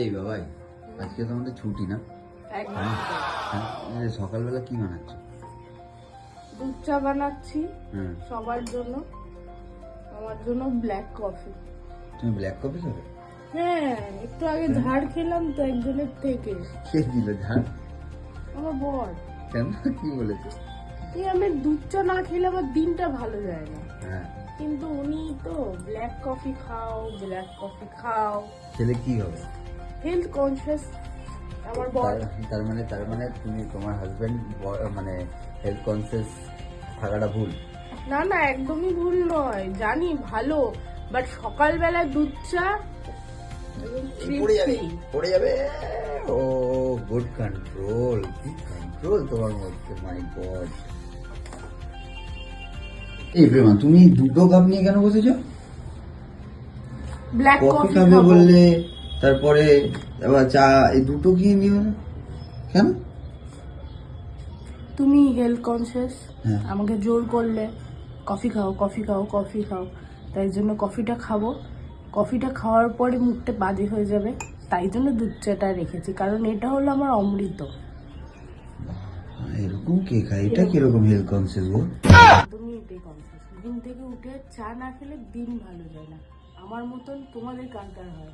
এই বাবাই, আজকে তো আমাদের ছুটি না? সকালবেলা কি বানাচ্ছ? দুধ চা বানাচ্ছি হ্যাঁ। সবার জন্য, আমার জন্য ব্ল্যাক কফি। তুমি ব্ল্যাক কফি খাবে? হ্যাঁ, একটু আগে ঝাড় খেলাম তো একজনের থেকে। কে দিল ঝাড়? আমার বর। কেন, কি বলেছে? আমি দুধ চা না খেলে আমার দিনটা ভালো যায় না। হ্যাঁ, কিন্তু উনি তো ব্ল্যাক কফি খাও, ব্ল্যাক কফি খাও। ছেলে কি হবে? হেলথ কনসিয়াস আমার বর। তার মানে তুমি তোমার হাজবেন্ড মানে হেলথ কনসিয়াস থাকাটা ভুল? না না, একদমই ভুল নয়, জানি ভালো, বাট সকালবেলা দুধ চা পড়ে যাবে। ও গুড কন্ট্রোল, কি কন্ট্রোল তোমার মধ্যে, মাই গড। এই প্রেমা, তুমি দুটো কাপ নিয়ে কেন বসেছো? ব্ল্যাক কফি কফি খাবে খাবো বললে, তারপরে আবার চা, এই দুটো কি নিও না কেন? তুমি হেলথ কনসিয়াস, হ্যাঁ। আমাকে জোর করলে কফি খাও কফি খাও কফি খাও, তাই জন্য কফিটা খাবো। কফিটা খাওয়ার পরে মুখটা বাজে হয়ে যাবে, তাই জন্য দুধ চাটা রেখেছি, কারণ এটা হলো আমার অমৃত। এরকম কে খায়? এটা কিরকম হেলথ কনসিয়াস গো? তুমি এটাই কনসিয়াস, ঘুম থেকে উঠে চা না খেলে দিন ভালো যায় না। আমার মতন তোমাদের কার কার হয়?